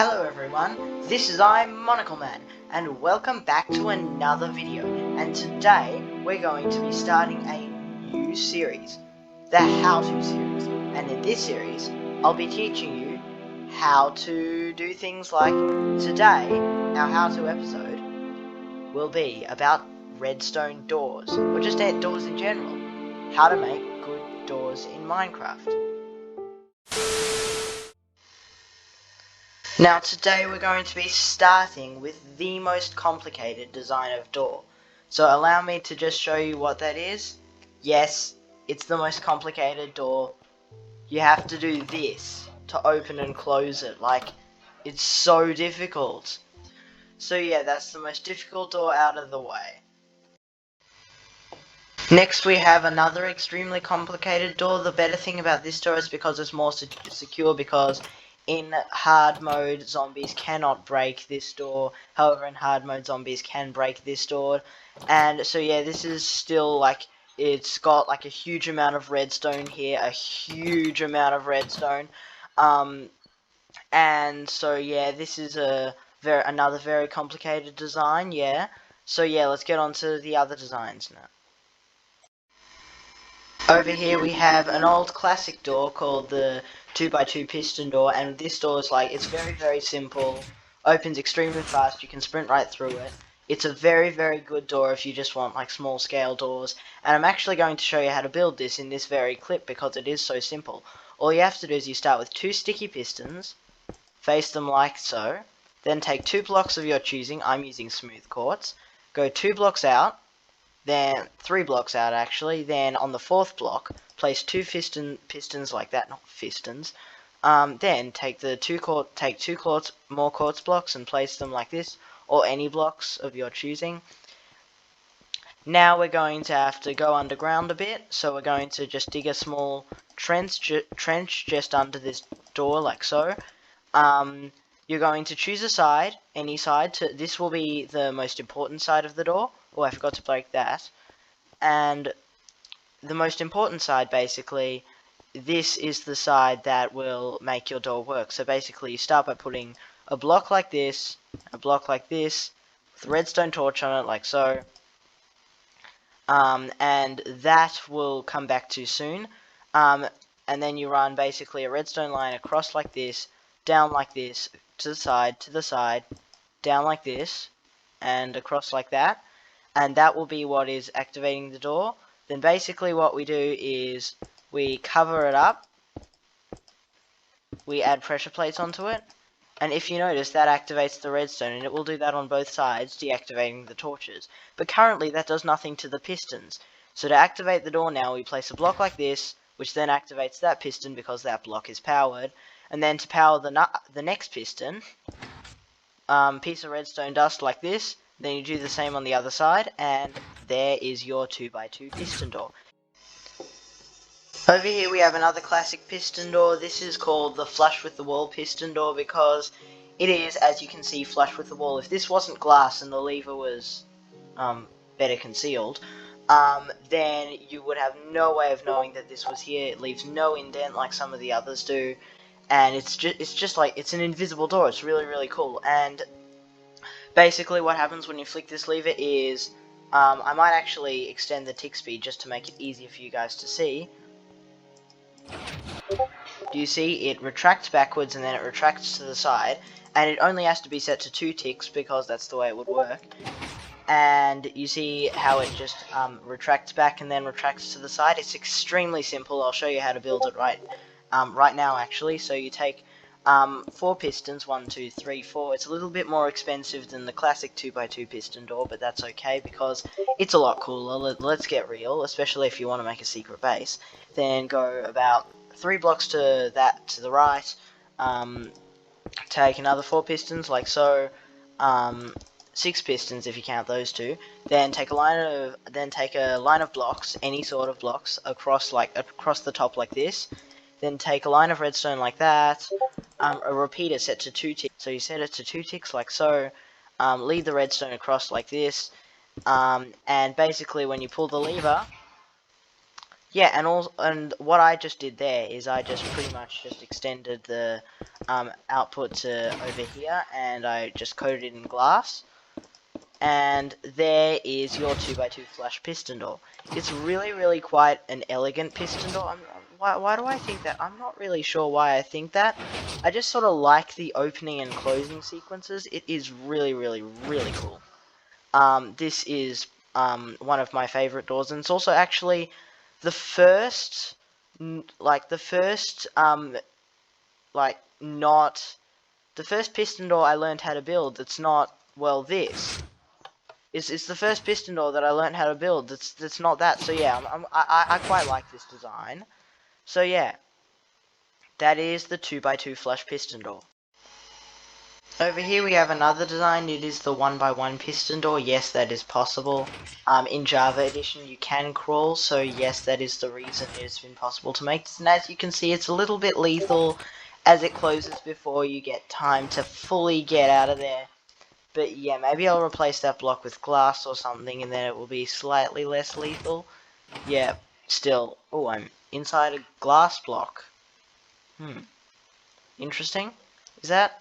Hello everyone, this is IMonocleMan, and welcome back to another video. And today, we're going to be starting a new series, the How-To series. And in this series, I'll be teaching you how to do things like today, our How-To episode will be about redstone doors, or just doors in general. How to make good doors in Minecraft. Now today we're going to be starting with the most complicated design of door. So allow me to just show you what that is. Yes, it's the most complicated door. You have to do this to open and close it. Like, it's so difficult. So yeah, that's the most difficult door out of the way. Next we have another extremely complicated door. The better thing about this door is because it's more secure, because in hard mode, zombies cannot break this door. However, in hard mode, zombies can break this door. And so yeah, this is still like, it's got like a huge amount of redstone here, a huge amount of redstone. And so yeah, this is another very complicated design, yeah. So yeah, let's get on to the other designs now. Over here we have an old classic door called the 2x2 piston door, and this door is like, it's very simple, opens extremely fast, you can sprint right through it. It's a very good door if you just want like small scale doors, and I'm actually going to show you how to build this in this very clip because it is so simple. All you have to do is you start with 2 sticky pistons, face them like so, then take 2 blocks of your choosing, I'm using smooth quartz, go 2 blocks out, then 3 blocks out actually, then on the 4th block, place 2 pistons like that, not fistons, then take the 2 more quartz blocks and place them like this, or any blocks of your choosing. Now we're going to have to go underground a bit, so we're going to just dig a small trench just under this door like so. You're going to choose a side, any side, this will be the most important side of the door. Oh, I forgot to break that. And the most important side, basically, this is the side that will make your door work. So basically, you start by putting a block like this, with a redstone torch on it, like so. And that will come back to soon. And then you run basically a redstone line across like this, down like this, to the side, down like this, and across like that. And that will be what is activating the door. Then basically what we do is we cover it up, we add pressure plates onto it, and if you notice, that activates the redstone, and it will do that on both sides, deactivating the torches. But currently that does nothing to the pistons. So to activate the door now, we place a block like this, which then activates that piston because that block is powered. And then to power the next piston, piece of redstone dust like this, then you do the same on the other side, and there is your 2x2 piston door. Over here we have another classic piston door. This is called the flush with the wall piston door because it is, as you can see, flush with the wall. If this wasn't glass and the lever was better concealed, then you would have no way of knowing that this was here. It leaves no indent like some of the others do, and it's just like, it's an invisible door. It's really cool. And basically what happens when you flick this lever is, I might actually extend the tick speed just to make it easier for you guys to see. Do you see? It retracts backwards and then it retracts to the side, and it only has to be set to 2 ticks because that's the way it would work. And you see how it just retracts back and then retracts to the side. It's extremely simple. I'll show you how to build it right now actually. So you take 4 pistons, 1, 2, 3, 4. It's a little bit more expensive than the classic 2x2 piston door, but that's okay because it's a lot cooler. Let's get real, especially if you want to make a secret base. Then go about 3 blocks to the right. Take another 4 pistons like so. 6 pistons if you count those 2. Then take a line of blocks, any sort of blocks, across the top like this. Then take a line of redstone like that. A repeater set to 2 ticks. So you set it to 2 ticks like so. Lead the redstone across like this. And basically when you pull the lever, yeah, and what I just did there is I just pretty much just extended the output to over here, and I just coated it in glass. And there is your 2x2 flush piston door. It's really quite an elegant piston door. Why do I think that? I'm not really sure why I think that. I just sort of like the opening and closing sequences. It is really cool. This is one of my favorite doors, and it's also actually the first, like the first, like not the first piston door I learned how to build. That's not, well, this. It's the first piston door that I learned how to build. That's not that. So yeah, I quite like this design. So yeah, that is the 2x2 flush piston door. Over here we have another design. It is the 1x1 piston door. Yes, that is possible. In Java Edition you can crawl, so yes, that is the reason it's been possible to make this. And as you can see, it's a little bit lethal as it closes before you get time to fully get out of there. But yeah, maybe I'll replace that block with glass or something, and then it will be slightly less lethal. Yeah, still. Oh, I'm inside a glass block. Interesting. Is that?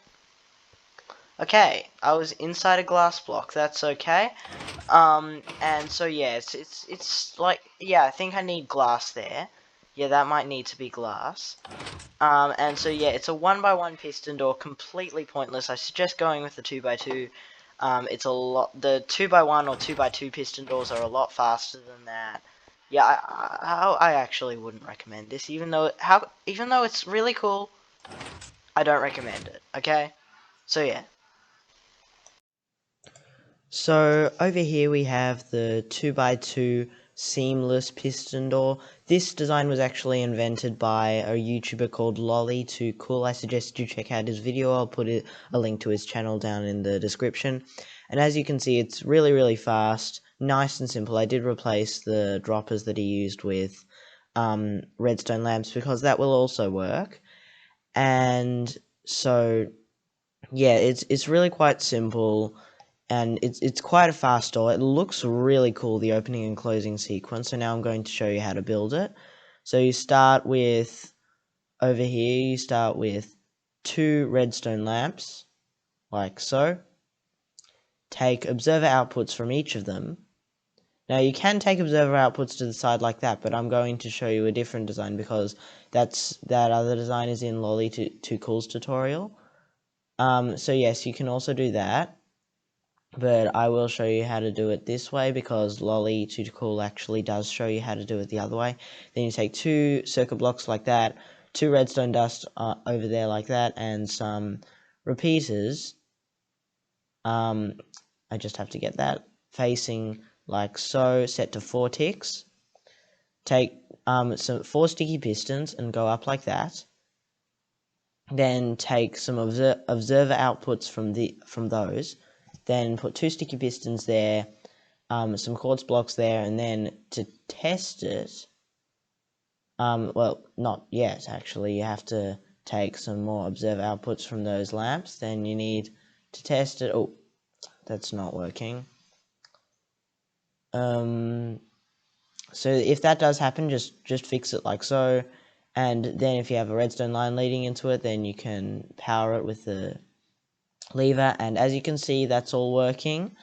Okay, I was inside a glass block. That's okay. And so yeah, it's like, yeah, I think I need glass there. Yeah, that might need to be glass. And so yeah, it's a 1x1 piston door, completely pointless. I suggest going with the 2x2. It's a lot. The 2x1 or 2x2 piston doors are a lot faster than that. Yeah, I actually wouldn't recommend this, even though it's really cool. I don't recommend it. Okay, so yeah. So over here we have the 2x2 seamless piston door. This design was actually invented by a YouTuber called Lolly2Cool. I suggest you check out his video. I'll put a link to his channel down in the description. And as you can see, it's really fast, nice and simple. I did replace the droppers that he used with redstone lamps because that will also work. And so yeah, it's really quite simple. And it's quite a fast door. It looks really cool, the opening and closing sequence. So now I'm going to show you how to build it. So you start with, over here, you start with 2 redstone lamps, like so. Take observer outputs from each of them. Now you can take observer outputs to the side like that, but I'm going to show you a different design because that other design is in Lolly2Cool's tutorial. So yes, you can also do that. But I will show you how to do it this way because Lolly2Cool actually does show you how to do it the other way. Then you take 2 circuit blocks like that, 2 redstone dust over there like that, and some repeaters. I just have to get that facing like so, set to 4 ticks. Take some 4 sticky pistons and go up like that. Then take some observer outputs from those. Then put 2 sticky pistons there, some quartz blocks there, and then to test it, well, not yet, actually, you have to take some more observer outputs from those lamps, then you need to test it. Oh, that's not working. So if that does happen, just fix it like so, and then if you have a redstone line leading into it, then you can power it with the lever, and as you can see, that's all working.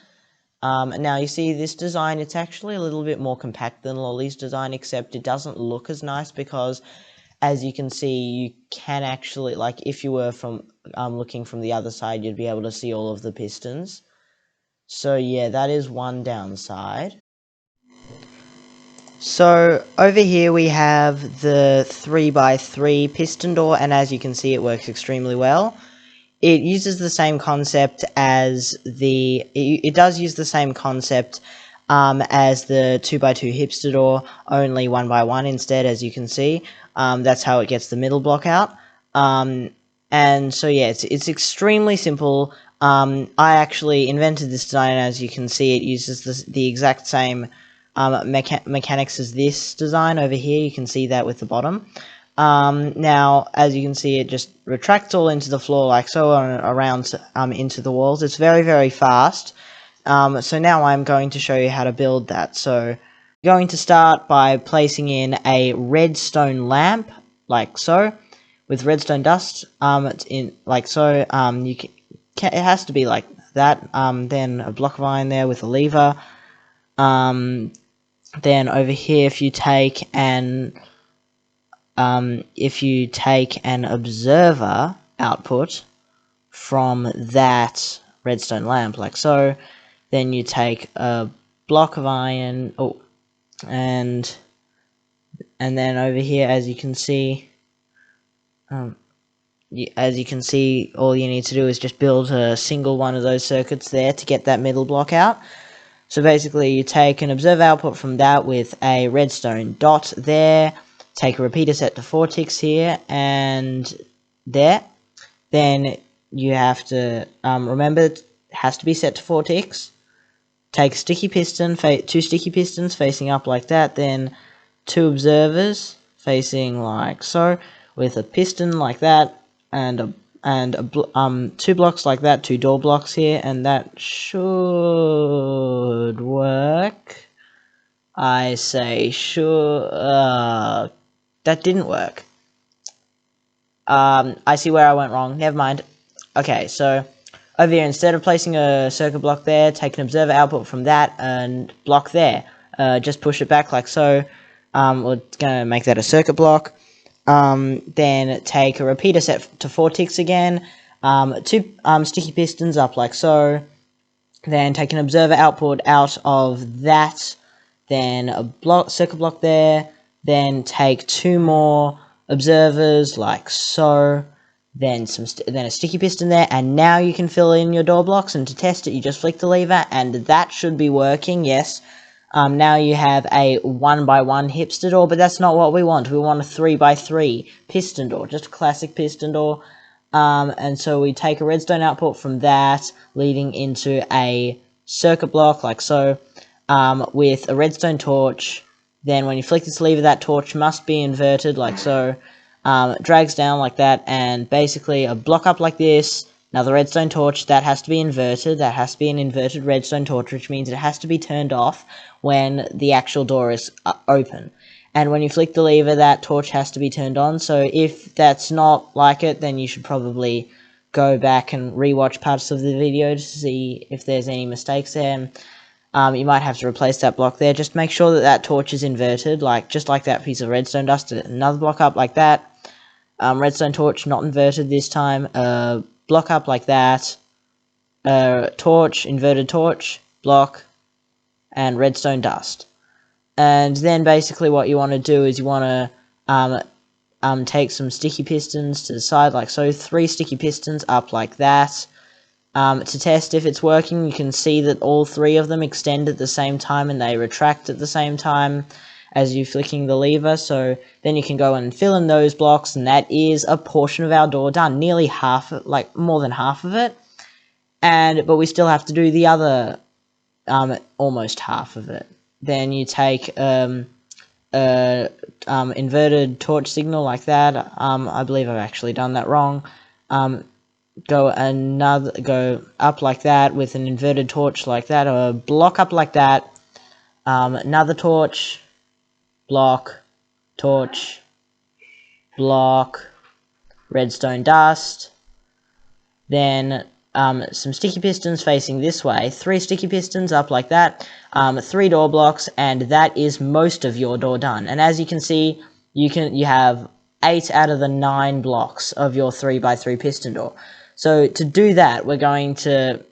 Now you see this design, it's actually a little bit more compact than Lolly's design, except it doesn't look as nice because as you can see, you can actually, like if you were from looking from the other side, you'd be able to see all of the pistons. So yeah, that is one downside. So over here we have the 3x3 piston door, and as you can see, it works extremely well. It uses the same concept as it does use the same concept as the 2x2 hipster door, only 1x1 instead, as you can see. That's how it gets the middle block out. And so yeah, it's extremely simple. I actually invented this design, and as you can see, it uses the exact same mechanics as this design over here. You can see that with the bottom. Now, as you can see, it just retracts all into the floor like so, and around into the walls. It's very fast. So now I'm going to show you how to build that. So Going to start by placing in a redstone lamp, like so, with redstone dust, in like so. It has to be like that. Then a block of iron there with a lever. Then over here, if you take an observer output from that redstone lamp, like so, then you take a block of iron. And then over here, as you can see, all you need to do is just build a single one of those circuits there to get that middle block out. So basically, you take an observer output from that with a redstone dot there, take a repeater set to 4 ticks here and there. Then you have to remember it has to be set to 4 ticks. Take a sticky piston, 2 sticky pistons facing up like that, then 2 observers facing like so, with a piston like that, and 2 blocks like that, 2 door blocks here, and that should work. I say sure. That didn't work. I see where I went wrong. Never mind. Okay, so over here, instead of placing a circuit block there, take an observer output from that and block there. Just push it back like so. We're gonna make that a circuit block. Then take a repeater set to 4 ticks again. 2 sticky pistons up like so. Then take an observer output out of that. Then a circuit block there. Then take 2 more observers like so. Then a sticky piston there, and now you can fill in your door blocks, and to test it you just flick the lever and that should be working. Yes. Now you have a 1x1 hipster door, but that's not what we want. We want a 3x3 piston door, just a classic piston door. And so we take a redstone output from that, leading into a circuit block like so, with a redstone torch. Then when you flick this lever, that torch must be inverted like so. It drags down like that, and basically a block up like this. Now the redstone torch, that has to be inverted. That has to be an inverted redstone torch, which means it has to be turned off when the actual door is open. And when you flick the lever, that torch has to be turned on. So if that's not like it, then you should probably go back and rewatch parts of the video to see if there's any mistakes there. You might have to replace that block there. Just make sure that that torch is inverted, just like that piece of redstone dust. Another block up like that. Redstone torch not inverted this time. Block up like that. Torch, inverted torch, block, and redstone dust. And then basically what you want to do is you want to take some sticky pistons to the side like so. 3 sticky pistons up like that. To test if it's working, you can see that all 3 of them extend at the same time and they retract at the same time as you flicking the lever. So then you can go and fill in those blocks, and that is a portion of our door done. Nearly half, like more than half of it. But we still have to do the other almost half of it. Then you take inverted torch signal like that. I believe I've actually done that wrong. Go up like that with an inverted torch like that, or a block up like that. Another torch, block, torch, block, redstone dust. Then some sticky pistons facing this way. 3 sticky pistons up like that. 3 door blocks, and that is most of your door done. And as you can see, you have 8 out of the 9 blocks of your 3x3 piston door. So to do that, we're going to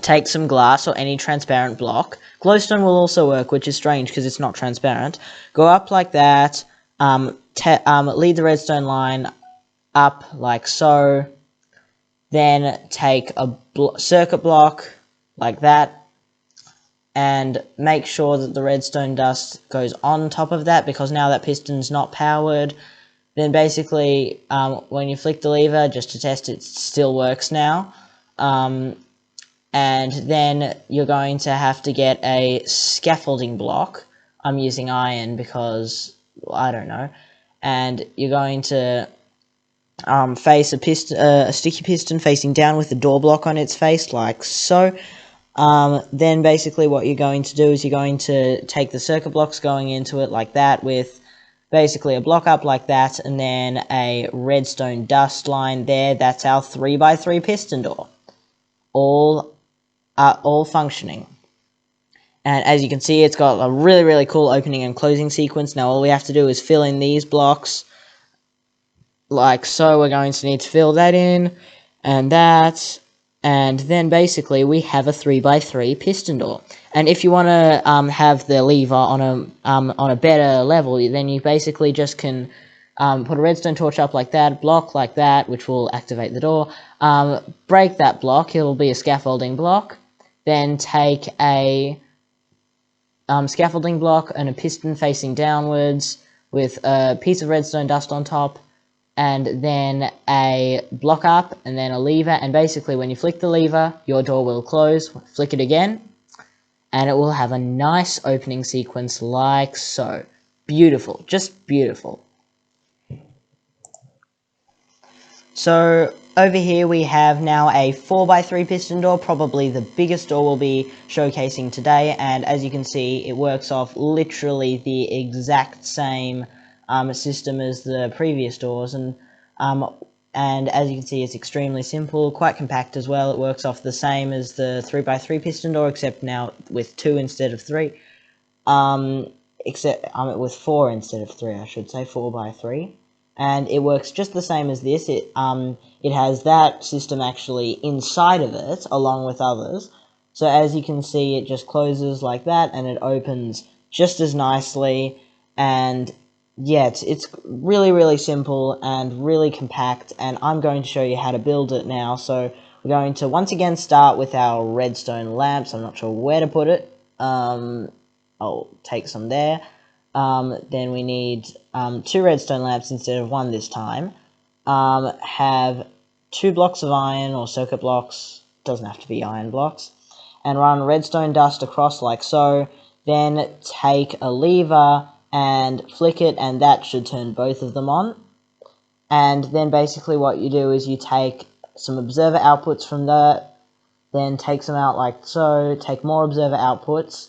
take some glass or any transparent block. Glowstone will also work, which is strange because it's not transparent. Go up like that. Lead the redstone line up like so. Then take a circuit block like that, and make sure that the redstone dust goes on top of that, because now that piston's not powered. Then basically, when you flick the lever, just to test it still works now. And then you're going to have to get a scaffolding block. I'm using iron because, I don't know. And you're going to face a sticky piston facing down with the door block on its face, like so. Then basically what you're going to do is you're going to take the circuit blocks going into it like that, with basically a block up like that, and then a redstone dust line there. That's our 3x3 piston door, all functioning. And as you can see, it's got a really cool opening and closing sequence. Now all we have to do is fill in these blocks like so. We're going to need to fill that in, and that, and then basically we have a 3x3 piston door. And if you want to have the lever on a better level, then you basically just can put a redstone torch up like that, block like that, which will activate the door. Break that block, it'll be a scaffolding block. Then take a scaffolding block and a piston facing downwards with a piece of redstone dust on top, and then a block up, and then a lever, and basically when you flick the lever, your door will close. Flick it again, and it will have a nice opening sequence like so. Beautiful, just beautiful. So over here we have now a 4x3 piston door, probably the biggest door we'll be showcasing today, and as you can see, it works off literally the exact same system as the previous doors, and as you can see, it's extremely simple, quite compact as well. It works off the same as the 3x3 piston door, except now with 2 instead of 3, with 4 instead of 3, I should say, 4x3. And it works just the same as this. It has that system actually inside of it, along with others. So as you can see, it just closes like that, and it opens just as nicely. And yeah, it's really simple and really compact. And I'm going to show you how to build it now. So we're going to once again start with our redstone lamps. I'm not sure where to put it. I'll take some there. Then we need 2 redstone lamps instead of 1 this time. Have 2 blocks of iron, or circuit blocks, doesn't have to be iron blocks, and run redstone dust across like so. Then take a lever and flick it, and that should turn both of them on. And then basically what you do is you take some observer outputs from that, then take some out like so, take more observer outputs,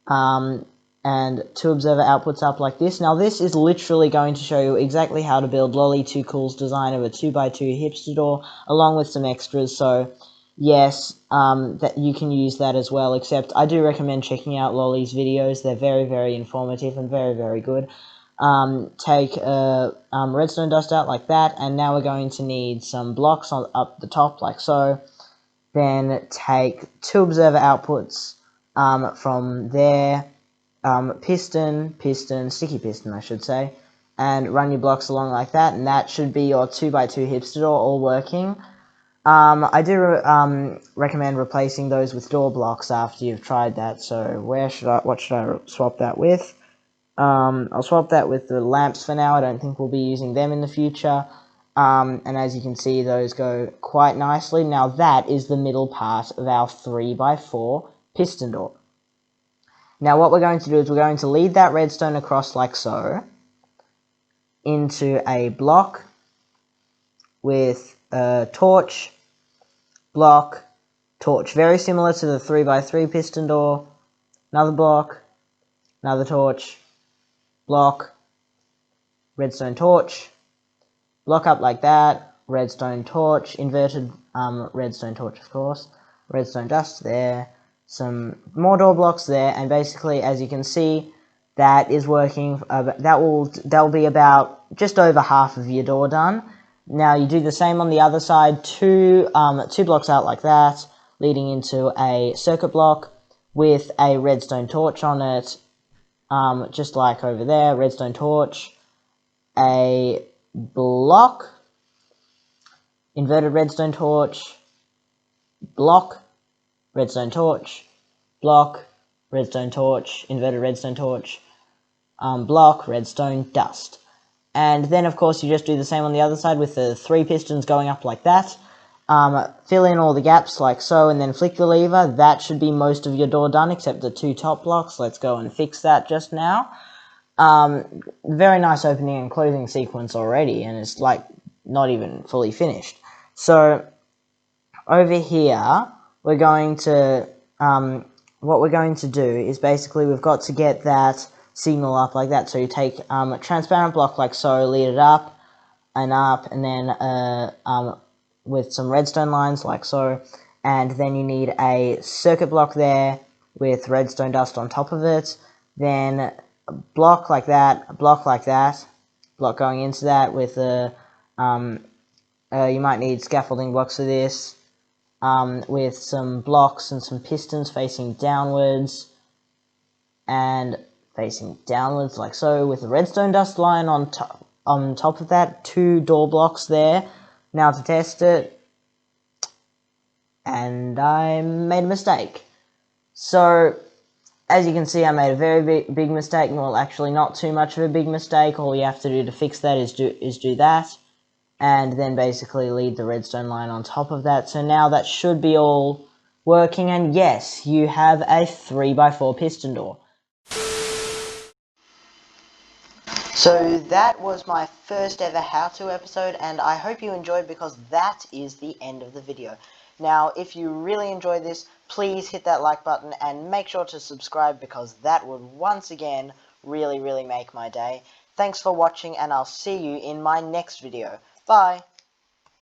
and 2 observer outputs up like this. Now this is literally going to show you exactly how to build Lolly2Cool's design of a 2x2 hipster door, along with some extras, so yes, that you can use that as well, except I do recommend checking out Lolly's videos. They're very informative and very good. Take redstone dust out like that, and now we're going to need some blocks up the top like so. Then take 2 observer outputs from there, piston, sticky piston I should say, and run your blocks along like that, and that should be your 2x2 hipster door all working. I do recommend replacing those with door blocks after you've tried that, so what should I swap that with? I'll swap that with the lamps for now. I don't think we'll be using them in the future. And as you can see, those go quite nicely. Now that is the middle part of our 3x4 piston door. Now what we're going to do is we're going to lead that redstone across like so, into a block with a torch, block, torch. Very similar to the 3x3 piston door. Another block, another torch, block, redstone torch, block up like that, redstone torch, inverted redstone torch of course, redstone dust there, some more door blocks there, and basically as you can see, that is working. That will be about just over half of your door done. Now you do the same on the other side, two blocks out like that, leading into a circuit block with a redstone torch on it, just like over there, redstone torch, a block, inverted redstone torch, block, redstone torch, block, redstone torch, inverted redstone torch, block, redstone dust. And then of course you just do the same on the other side with the 3 pistons going up like that. Fill in all the gaps like so, and then flick the lever. That should be most of your door done, except the 2 top blocks. Let's go and fix that just now. Very nice opening and closing sequence already, and it's like not even fully finished. So over here we're going to what we're going to do is basically we've got to get that signal up like that. So you take a transparent block like so, lead it up, and then with some redstone lines like so, and then you need a circuit block there with redstone dust on top of it, then a block like that, a block like that, block going into that with a you might need scaffolding blocks for this, with some blocks and some pistons facing downwards and facing downwards like so, with a redstone dust line on top of that, 2 door blocks there. Now to test it, and I made a mistake. So as you can see, I made a very big mistake. Well, actually not too much of a big mistake. All you have to do to fix that is do that, and then basically lead the redstone line on top of that. So now that should be all working, and yes, you have a 3x4 piston door. So that was my first ever how-to episode, and I hope you enjoyed, because that is the end of the video. Now, if you really enjoyed this, please hit that like button and make sure to subscribe, because that would once again really make my day. Thanks for watching, and I'll see you in my next video. Bye!